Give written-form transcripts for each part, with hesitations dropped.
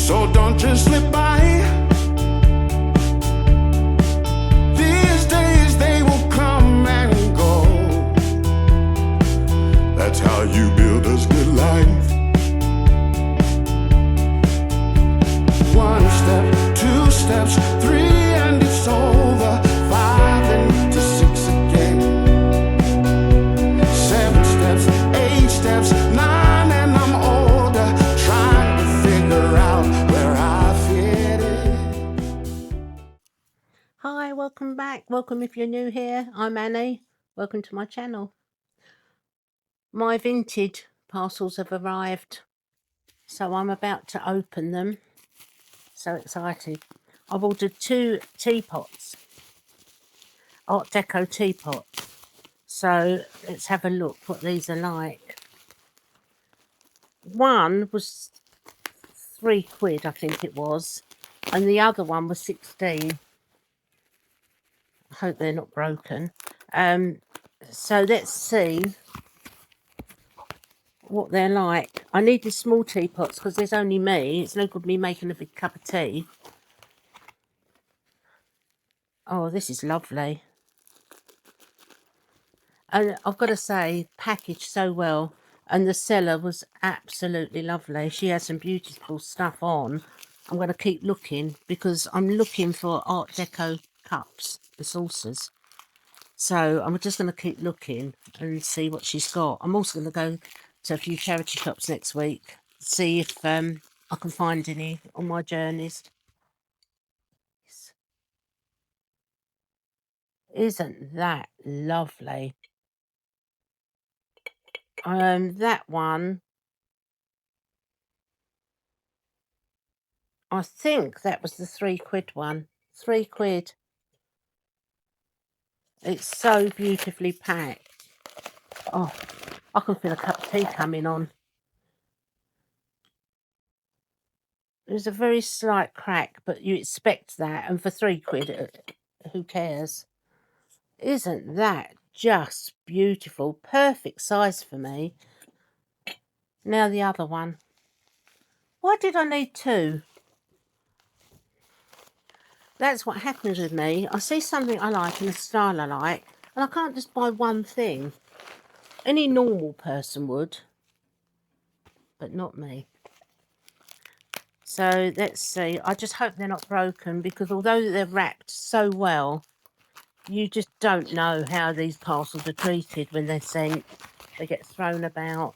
So don't just slip by. These days they will come and go. That's how you build a good life. One step, two steps, three, and it's over. Five and to six again. 7 steps, 8 steps, 9, and I'm older, trying to figure out where I fit in. Hi, welcome back. Welcome if you're new here. I'm Annie. Welcome to my channel. My Vintedd parcels have arrived, so I'm about to open them. So excited. I've ordered 2 teapots, Art Deco teapots. So let's have a look what these are like. One was £3, I think it was, and the other one was 16. I hope they're not broken. So let's see what they're like. I need the small teapots because there's only me. It's no good me making a big cup of tea. Oh, this is lovely. And I've got to say, packaged so well. And the seller was absolutely lovely. She has some beautiful stuff on. I'm going to keep looking because I'm looking for Art Deco cups, the saucers. So I'm just going to keep looking and see what she's got. I'm also going to go to a few charity shops next week, see if I can find any on my journeys. Isn't that lovely? That one, I think that was the £3 one. £3. It's so beautifully packed. Oh, I can feel a cup of tea coming on. There's a very slight crack, but you expect that. And for £3, who cares? Isn't that just beautiful? Perfect size for me. Now the other one. Why did I need 2? That's what happens with me. I see something I like and a style I like, and I can't just buy one thing. Any normal person would, but not me. So let's see. I just hope they're not broken, because although they're wrapped so well, you just don't know how these parcels are treated when they're sent. They get thrown about.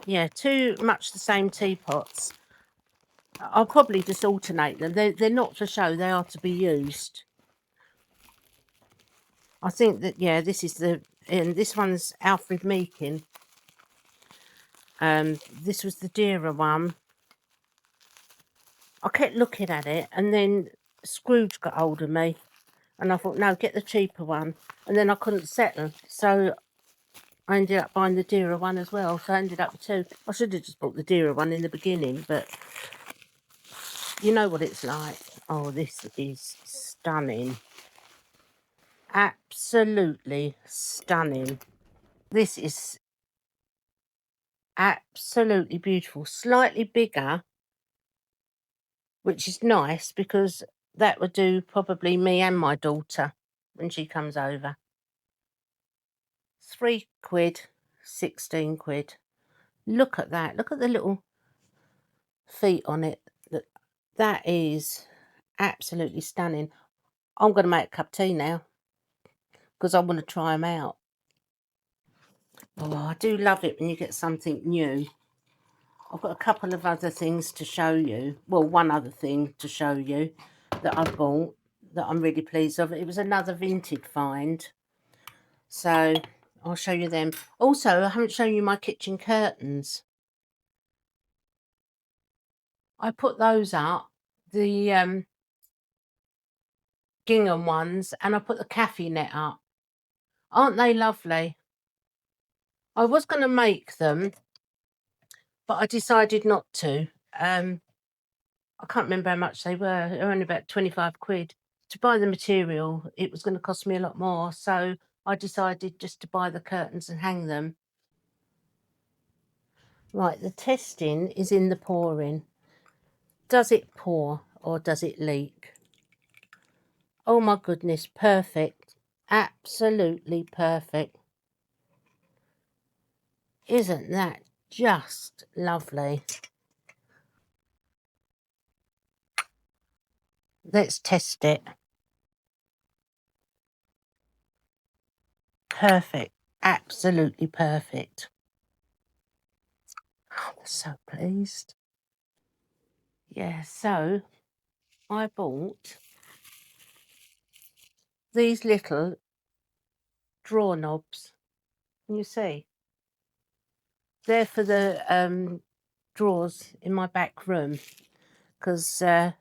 Yeah, 2 much the same teapots. I'll probably just alternate them. They're not for show, they are to be used. I think that, yeah, this is and this one's Alfred Meakin. This was the dearer one. I kept looking at it, and then Scrooge got hold of me, and I thought, no, get the cheaper one. And then I couldn't settle, so I ended up buying the dearer one as well. So I ended up with 2. I should have just bought the dearer one in the beginning, but you know what it's like. Oh, this is stunning. Absolutely stunning. This is absolutely beautiful. Slightly bigger, which is nice, because that would do probably me and my daughter when she comes over. £3, £16. Look at that. Look at the little feet on it. That is absolutely stunning. I'm going to make a cup of tea now because I want to try them out. Oh, I do love it when you get something new. I've got a couple of other things to show you. Well, one other thing to show you that I bought that I'm really pleased of. It was another Vintedd find. So I'll show you them. Also, I haven't shown you my kitchen curtains. I put those up, the gingham ones, and I put the cafe net up. Aren't they lovely? I was going to make them, but I decided not to. I can't remember how much they were. They were only about £25. To buy the material, it was going to cost me a lot more. So I decided just to buy the curtains and hang them. Right, the testing is in the pouring. Does it pour or does it leak? Oh my goodness, perfect. Absolutely perfect. Isn't that just lovely? Let's test it. Perfect. Absolutely perfect. I'm so pleased. Yeah, so I bought these little drawer knobs. Can you see? They're for the drawers in my back room because I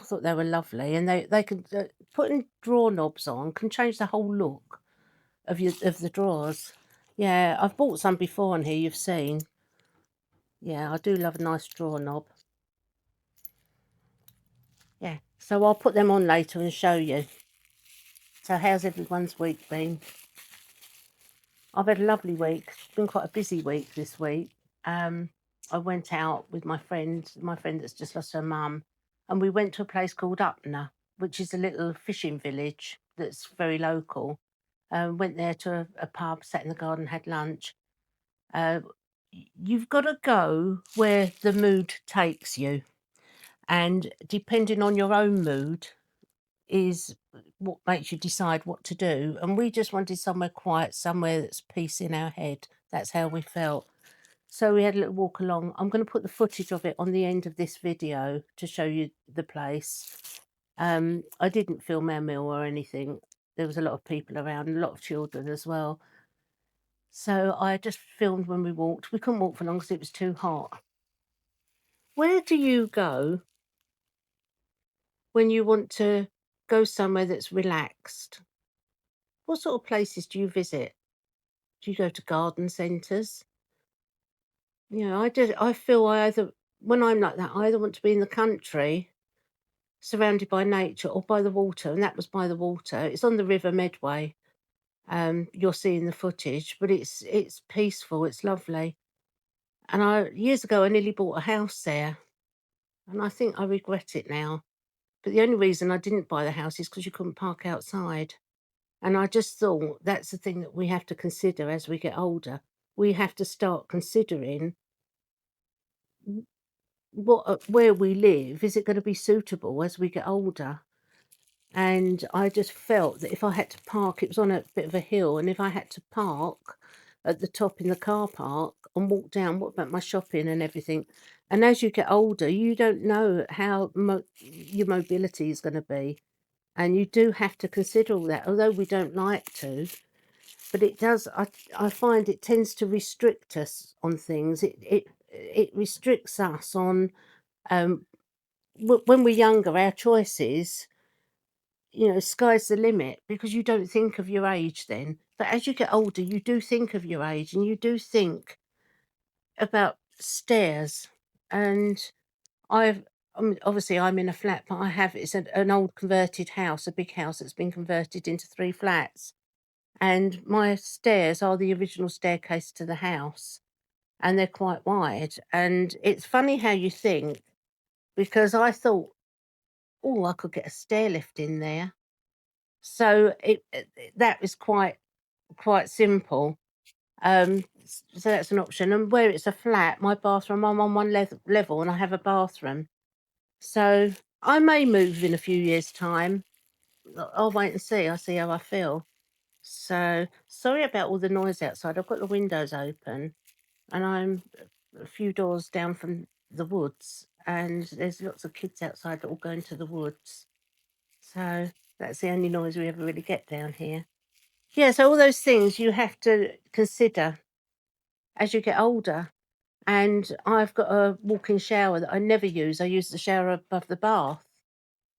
thought they were lovely, and they can putting drawer knobs on can change the whole look of the drawers. Yeah, I've bought some before on here. You've seen. Yeah, I do love a nice drawer knob. Yeah, so I'll put them on later and show you. So how's everyone's week been? I've had a lovely week. It's been quite a busy week this week. I went out with my friend that's just lost her mum, and we went to a place called Upner, which is a little fishing village that's very local. Went there to a pub, sat in the garden, had lunch. Uh, you've got to go where the mood takes you, and depending on your own mood is what makes you decide what to do. And we just wanted somewhere quiet, somewhere that's peace in our head. That's how we felt. So we had a little walk along. I'm going to put the footage of it on the end of this video to show you the place. I didn't film our meal or anything. There was a lot of people around, a lot of children as well. So I just filmed when we walked. We couldn't walk for long because it was too hot. Where do you go when you want to go somewhere that's relaxed? What sort of places do you visit? Do you go to garden centres? You know, I feel I either when I'm like that, I either want to be in the country, surrounded by nature, or by the water, and that was by the water. It's on the River Medway. You'll see in the footage, but it's peaceful. It's lovely. And I years ago I nearly bought a house there, and I think I regret it now. But the only reason I didn't buy the house is because you couldn't park outside. And I just thought that's the thing that we have to consider as we get older. We have to start considering what where we live, is it going to be suitable as we get older? And I just felt that if I had to park, it was on a bit of a hill, and if I had to park at the top in the car park and walk down, what about my shopping and everything? And as you get older, you don't know how your mobility is going to be, and you do have to consider all that. Although we don't like to, but it does. I find it tends to restrict us on things. It restricts us on um, when we're younger, our choices, you know, sky's the limit because you don't think of your age then. But as you get older, you do think of your age and you do think about stairs. And obviously I'm in a flat, but it's an old converted house, a big house that's been converted into 3 flats. And my stairs are the original staircase to the house, and they're quite wide. And it's funny how you think, because I thought, oh, I could get a stair lift in there. So that was quite simple. So that's an option. And where it's a flat, my bathroom, I'm on one level and I have a bathroom. So I may move in a few years' time. I'll wait and see. I'll see how I feel. So sorry about all the noise outside. I've got the windows open and I'm a few doors down from the woods, and there's lots of kids outside that all go into the woods. So that's the only noise we ever really get down here. Yeah, so all those things you have to consider as you get older. And I've got a walk-in shower that I never use. I use the shower above the bath.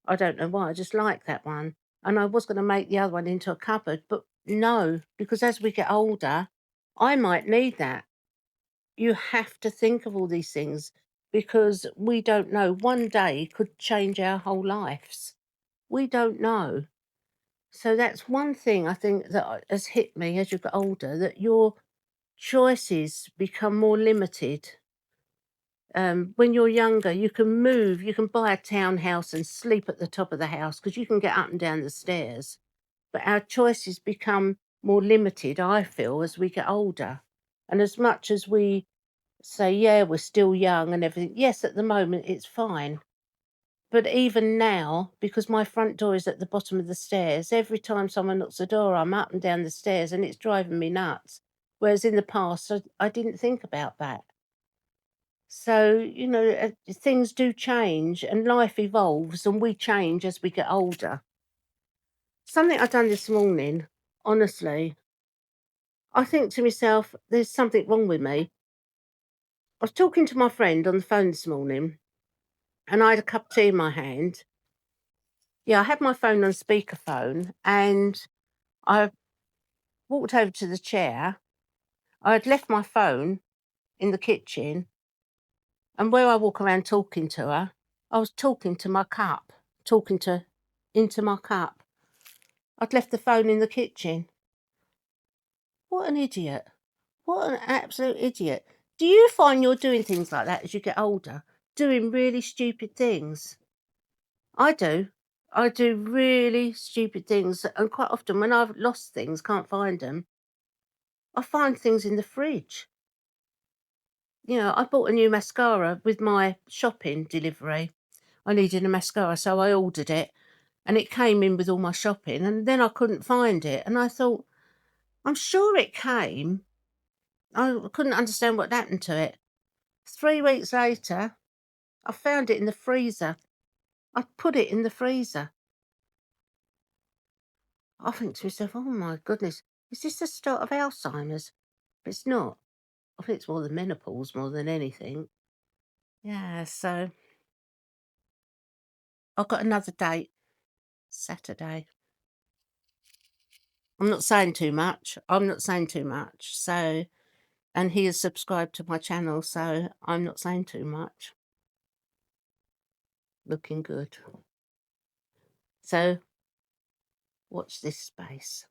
I don't know why, I just like that one. And I was going to make the other one into a cupboard, but no, because as we get older, I might need that. You have to think of all these things because we don't know. One day could change our whole lives. We don't know. So that's one thing I think that has hit me as you get older, that choices become more limited. When you're younger, you can move, you can buy a townhouse and sleep at the top of the house because you can get up and down the stairs. But our choices become more limited, I feel, as we get older. And as much as we say, yeah, we're still young and everything, yes, at the moment it's fine. But even now, because my front door is at the bottom of the stairs, every time someone knocks the door, I'm up and down the stairs and it's driving me nuts. Whereas in the past, I didn't think about that. So, things do change and life evolves and we change as we get older. Something I done this morning, honestly, I think to myself, there's something wrong with me. I was talking to my friend on the phone this morning and I had a cup of tea in my hand. Yeah, I had my phone on speakerphone and I walked over to the chair. I had left my phone in the kitchen, and where I walk around talking to her, I was talking to my cup, talking to into my cup. I'd left the phone in the kitchen. What an idiot. What an absolute idiot. Do you find you're doing things like that as you get older? Doing really stupid things? I do. I do really stupid things, and quite often when I've lost things, can't find them, I find things in the fridge. I bought a new mascara with my shopping delivery. I needed a mascara, so I ordered it and it came in with all my shopping and then I couldn't find it. And I thought, I'm sure it came. I couldn't understand what happened to it. 3 weeks later, I found it in the freezer. I put it in the freezer. I think to myself, oh my goodness, is this the start of Alzheimer's? But it's not. I think it's more than menopause more than anything. Yeah, so I've got another date, Saturday. I'm not saying too much. I'm not saying too much. So, and he has subscribed to my channel, so I'm not saying too much. Looking good. So, watch this space.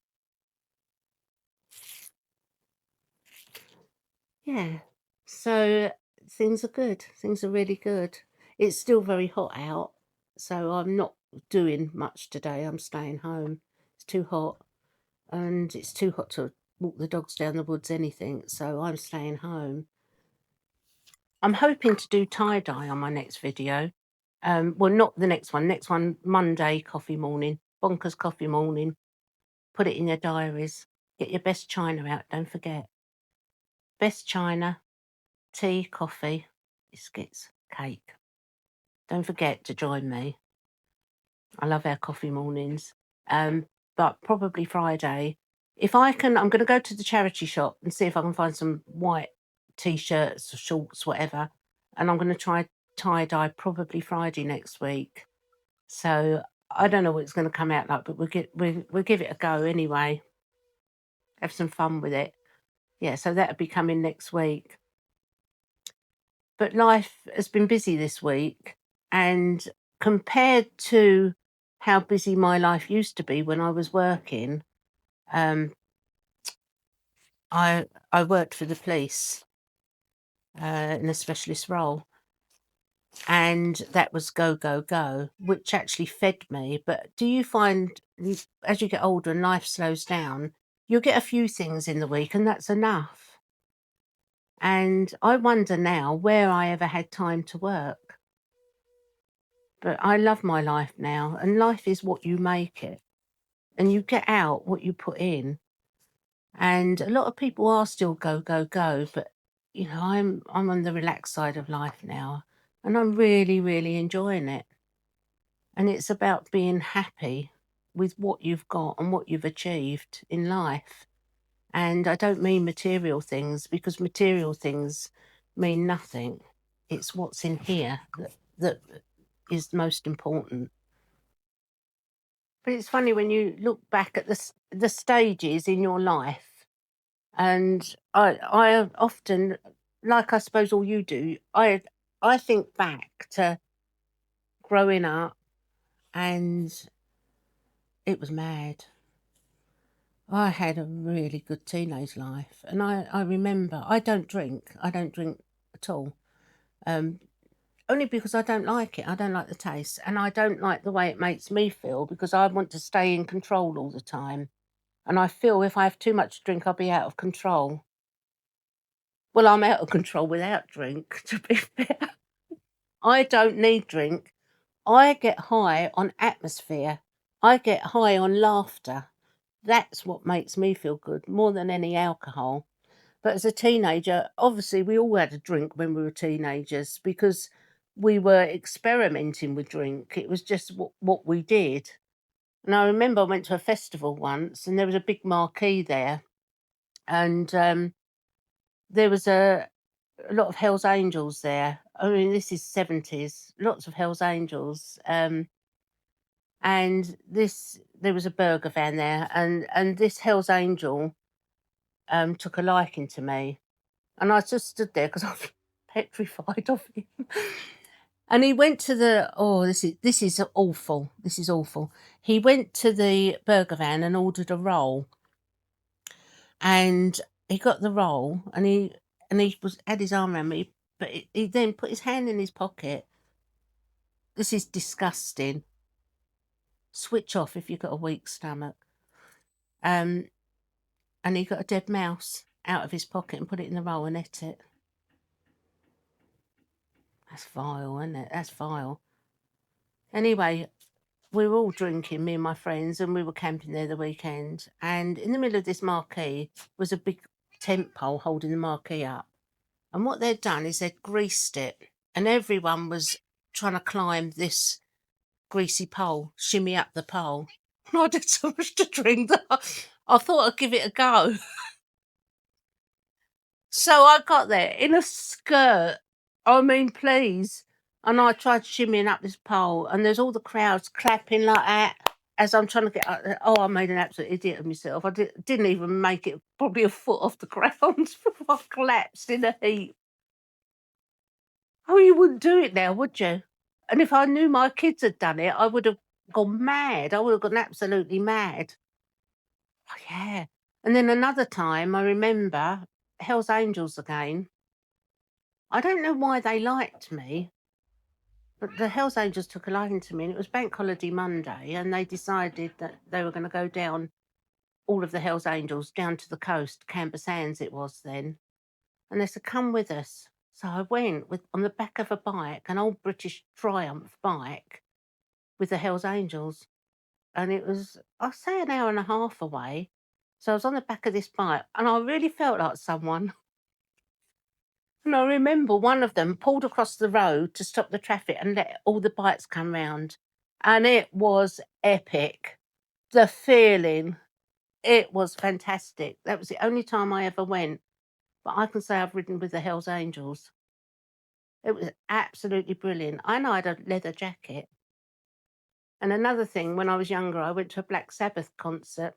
Yeah. So, things are good. Things are really good. It's still very hot out, so I'm not doing much today. I'm staying home. It's too hot, and it's too hot to walk the dogs down the woods, anything, so I'm staying home. I'm hoping to do tie-dye on my next video. Well, not the next one. Next one, Monday coffee morning. Bonkers coffee morning. Put it in your diaries. Get your best china out, don't forget. Best china, tea, coffee, biscuits, cake. Don't forget to join me. I love our coffee mornings. But probably Friday. If I can, I'm going to go to the charity shop and see if I can find some white T-shirts or shorts, whatever. And I'm going to try tie-dye probably Friday next week. So I don't know what it's going to come out like, but we'll give it a go anyway. Have some fun with it. Yeah, so that'll be coming next week. But life has been busy this week, and compared to how busy my life used to be when I was working, um, I worked for the police in a specialist role, and that was go, go, go, which actually fed me. But do you find as you get older and life slows down, you'll get a few things in the week and that's enough? And I wonder now where I ever had time to work. But I love my life now, and life is what you make it. And you get out what you put in. And a lot of people are still go, go, go, but I'm on the relaxed side of life now, and I'm really, really enjoying it. And it's about being happy with what you've got and what you've achieved in life. And I don't mean material things, because material things mean nothing. It's what's in here that is most important. But it's funny when you look back at the stages in your life, and I often, like I suppose all you do, I think back to growing up, and it was mad. I had a really good teenage life, and I remember I don't drink at all, um, only because I don't like it, I don't like the taste, and I don't like the way it makes me feel because I want to stay in control all the time, and I feel if I have too much to drink, I'll be out of control. Well, I'm out of control without drink, to be fair. I don't need drink. I get high on atmosphere. I get high on laughter. That's what makes me feel good more than any alcohol. But as a teenager, obviously, we all had a drink when we were teenagers because we were experimenting with drink. It was just what we did. And I remember I went to a festival once and there was a big marquee there. And there was a lot of Hell's Angels there. I mean, this is 70s, lots of Hell's Angels. And there was a burger van there, and this Hell's Angel took a liking to me. And I just stood there because I was petrified of him. And he went to the this is awful. This is awful. He went to the burger van and ordered a roll. And he got the roll and he was had his arm around me, but he then put his hand in his pocket. This is disgusting. Switch off if you've got a weak stomach. Um, and he got a dead mouse out of his pocket and put it in the roll and ate it. That's vile, isn't it? That's vile. Anyway, we were all drinking, me and my friends, and we were camping there the weekend. And in the middle of this marquee was a big tent pole holding the marquee up. And what they'd done is they'd greased it, and everyone was trying to climb this greasy pole, shimmy up the pole. I did so much to drink that I thought I'd give it a go. So I got there in a skirt. I mean, please. And I tried shimmying up this pole, and there's all the crowds clapping like that as I'm trying to get up there. Oh, I made an absolute idiot of myself. I didn't even make it probably a foot off the ground before I collapsed in a heap. Oh, you wouldn't do it now, would you? And if I knew my kids had done it, I would have gone mad. I would have gone absolutely mad. Oh, yeah. And then another time, I remember Hell's Angels again. I don't know why they liked me, but the Hell's Angels took a liking to me, and it was Bank Holiday Monday, and they decided that they were going to go down, all of the Hell's Angels, down to the coast, Canberra Sands it was then. And they said, come with us. So I went with on the back of a bike, an old British Triumph bike with the Hell's Angels. And it was, I'll say, an hour and a half away. So I was on the back of this bike and I really felt like someone. And I remember one of them pulled across the road to stop the traffic and let all the bikes come round. And it was epic. The feeling, it was fantastic. That was the only time I ever went. But I can say I've ridden with the Hells Angels. It was absolutely brilliant. I know I had a leather jacket. And another thing, when I was younger, I went to a Black Sabbath concert.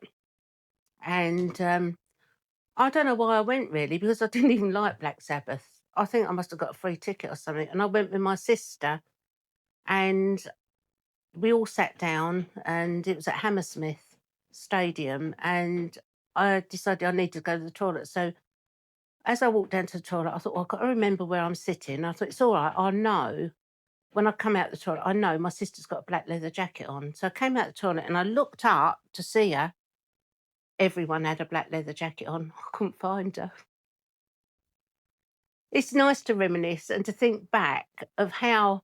And I don't know why I went really, because I didn't even like Black Sabbath. I think I must have got a free ticket or something. And I went with my sister, and we all sat down, and it was at Hammersmith Stadium. And I decided I needed to go to the toilet. So as I walked down to the toilet, I thought, well, I've got to remember where I'm sitting. I thought, it's all right. I know when I come out the toilet, I know my sister's got a black leather jacket on. So I came out the toilet and I looked up to see her. Everyone had a black leather jacket on. I couldn't find her. It's nice to reminisce and to think back of how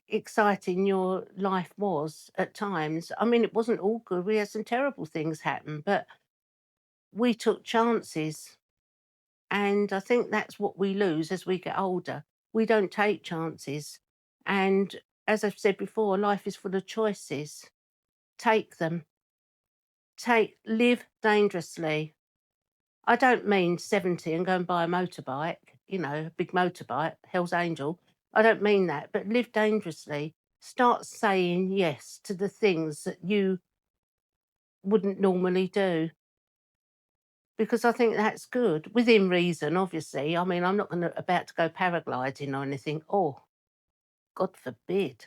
exciting your life was at times. I mean, it wasn't all good. We had some terrible things happen, but we took chances. And I think that's what we lose as we get older. We don't take chances. And as I've said before, life is full of choices. Take them. Live dangerously. I don't mean 70 and go and buy a motorbike, a big motorbike, Hell's Angel. I don't mean that, but live dangerously. Start saying yes to the things that you wouldn't normally do, because I think that's good within reason, obviously. I mean, I'm not about to go paragliding or anything. Oh, God forbid.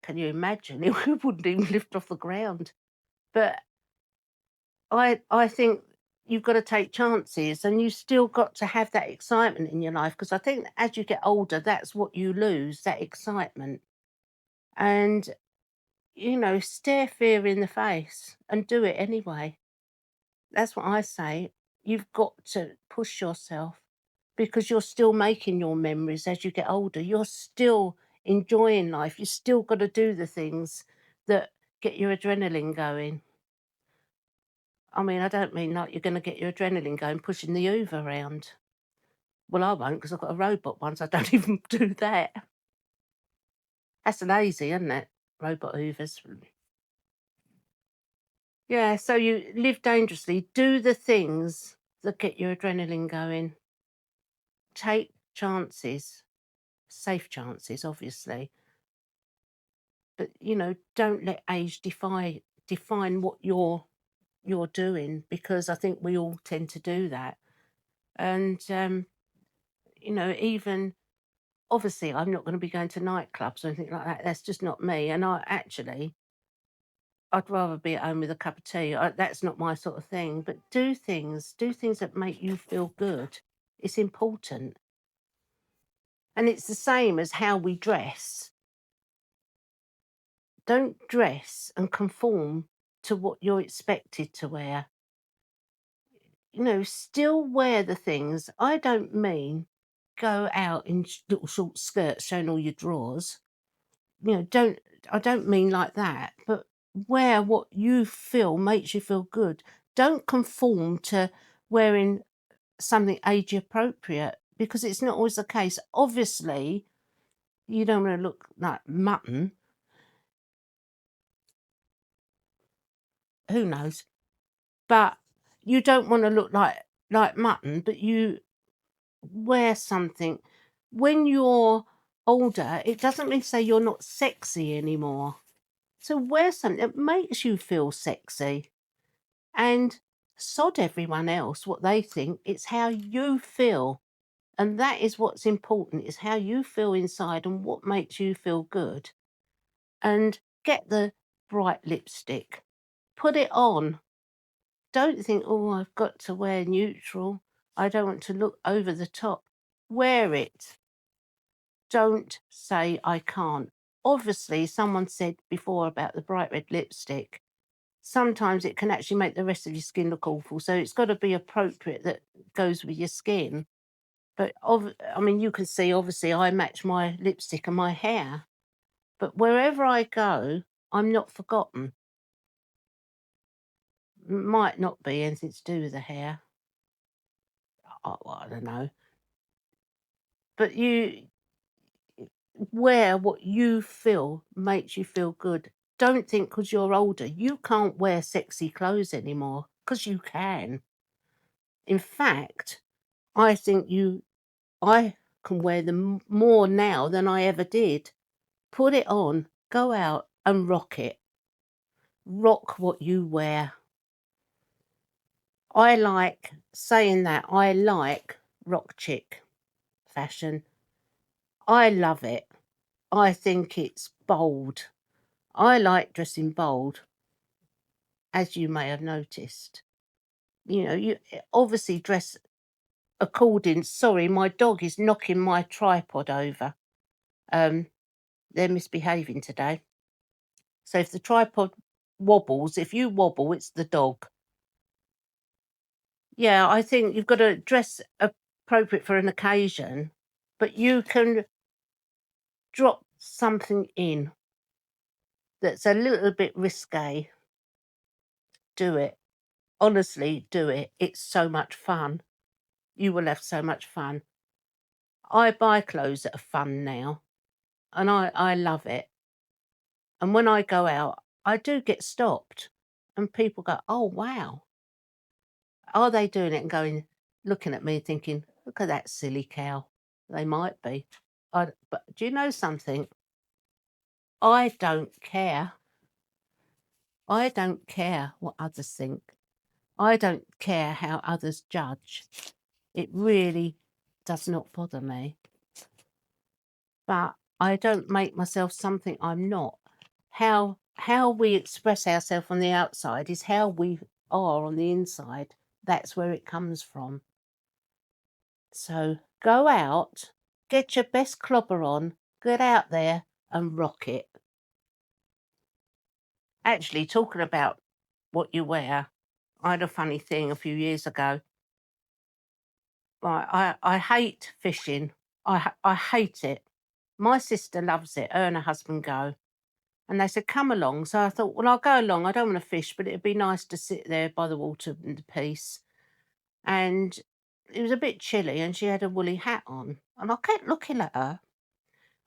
Can you imagine? It wouldn't even lift off the ground. But I think you've got to take chances, and you still got to have that excitement in your life, because I think as you get older, that's what you lose, that excitement. And, stare fear in the face and do it anyway. That's what I say. You've got to push yourself, because you're still making your memories as you get older. You're still enjoying life. You still got to do the things that get your adrenaline going. I mean, I don't mean like you're going to get your adrenaline going pushing the Hoover around. Well, I won't, because I've got a robot one, so I don't even do that. That's lazy, isn't it? Robot Hoovers. Yeah, so you live dangerously. Do the things that get your adrenaline going. Take chances, safe chances, obviously. But don't let age define what you're doing, because I think we all tend to do that. And even obviously, I'm not going to be going to nightclubs or anything like that. That's just not me. And I'd rather be at home with a cup of tea. That's not my sort of thing. But do things that make you feel good. It's important. And it's the same as how we dress. Don't dress and conform to what you're expected to wear. Still wear the things. I don't mean go out in little short skirts showing all your drawers. Don't I don't mean like that, but wear what you feel makes you feel good. Don't conform to wearing something age appropriate, because it's not always the case. Obviously, you don't want to look like mutton. Who knows? But you don't want to look like mutton, but you wear something. When you're older, it doesn't mean to say you're not sexy anymore. So wear something that makes you feel sexy, and sod everyone else what they think. It's how you feel. And that is what's important, is how you feel inside and what makes you feel good. And get the bright lipstick. Put it on. Don't think, oh, I've got to wear neutral. I don't want to look over the top. Wear it. Don't say I can't. Obviously, someone said before about the bright red lipstick, sometimes it can actually make the rest of your skin look awful. So it's got to be appropriate, that goes with your skin. But I mean, you can see, obviously, I match my lipstick and my hair. But wherever I go, I'm not forgotten. Might not be anything to do with the hair. I don't know. But you wear what you feel makes you feel good. Don't think because you're older you can't wear sexy clothes anymore, because you can. In fact, I think I can wear them more now than I ever did. Put it on, go out and rock it. Rock what you wear. I like rock chick fashion. I love it. I think it's bold. I like dressing bold, as you may have noticed. You obviously dress according. Sorry, my dog is knocking my tripod over. Um, they're misbehaving today. So if the tripod wobbles, if you wobble, it's the dog. Yeah, I think you've got to dress appropriate for an occasion, but you can drop something in that's a little bit risque. Do it. Honestly, do it. It's so much fun. You will have so much fun. I buy clothes that are fun now, and I love it. And when I go out, I do get stopped, and people go, "Oh, wow." Are they doing it and looking at me thinking, "Look at that silly cow." They might be. But do you know something? I don't care. I don't care what others think. I don't care how others judge. It really does not bother me. But I don't make myself something I'm not. How we express ourselves on the outside is how we are on the inside, that's where it comes from. So go out, get your best clobber on, get out there and rock it. Actually, talking about what you wear, I had a funny thing a few years ago. Right, I hate fishing. I hate it. My sister loves it. Her and her husband go. And they said, come along. So I thought, well, I'll go along. I don't want to fish, but it'd be nice to sit there by the water in the peace. And it was a bit chilly and she had a woolly hat on. And I kept looking at her.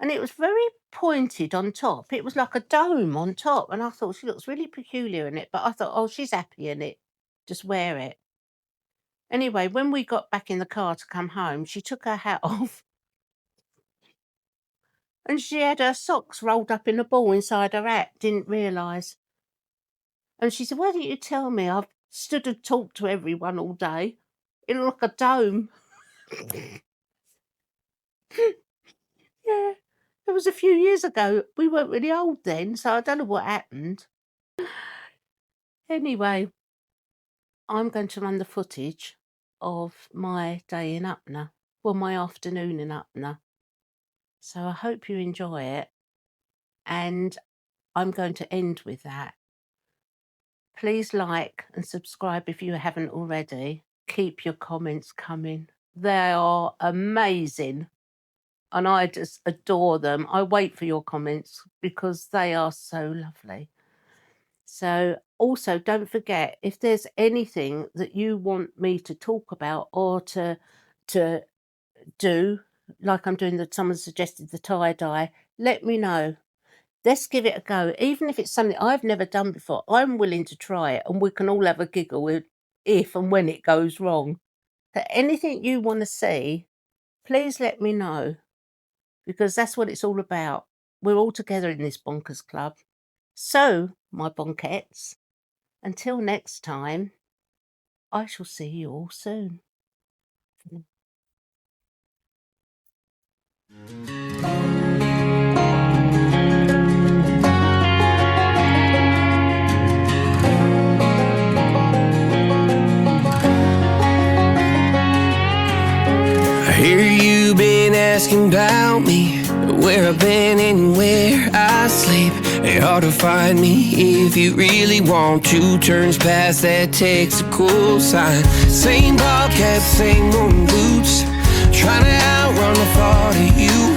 And it was very pointed on top. It was like a dome on top. And I thought, she looks really peculiar in it. But I thought, oh, she's happy in it. Just wear it. Anyway, when we got back in the car to come home, she took her hat off and she had her socks rolled up in a ball inside her hat, didn't realise. And she said, why didn't you tell me? I've stood and talked to everyone all day. It looked like a dome. Yeah, it was a few years ago. We weren't really old then, so I don't know what happened. Anyway, I'm going to run the footage of my day in Upner, well, my afternoon in Upner. So I hope you enjoy it. And I'm going to end with that. Please like and subscribe if you haven't already. Keep your comments coming. They are amazing. And I just adore them. I wait for your comments because they are so lovely. So also don't forget, if there's anything that you want me to talk about or to do, like I'm doing someone suggested the tie-dye, let me know. Let's give it a go. Even if it's something I've never done before, I'm willing to try it and we can all have a giggle if and when it goes wrong. So anything you want to see, please let me know because that's what it's all about. We're all together in this bonkers club. So, my bonkettes, until next time, I shall see you all soon. I hear you been asking about me, where I've been and where I sleep. It's hard to find me if you really want to. Turns past that takes a cool sign. Same bobcat, same moon boots, trying to outrun the thought of you.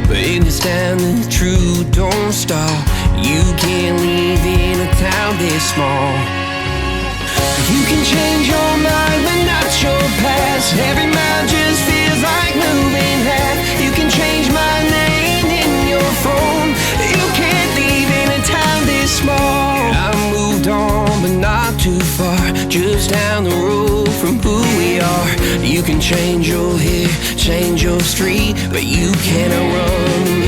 But in this town the truth don't stop. You can't live in a town this small. You can change your mind but not your past. Every mile just feels like moving half. You can change my name in your phone. You can't live in a town this small. I moved on but not too far, just down the road from who we are. You can change your hair, change your street, but you cannot run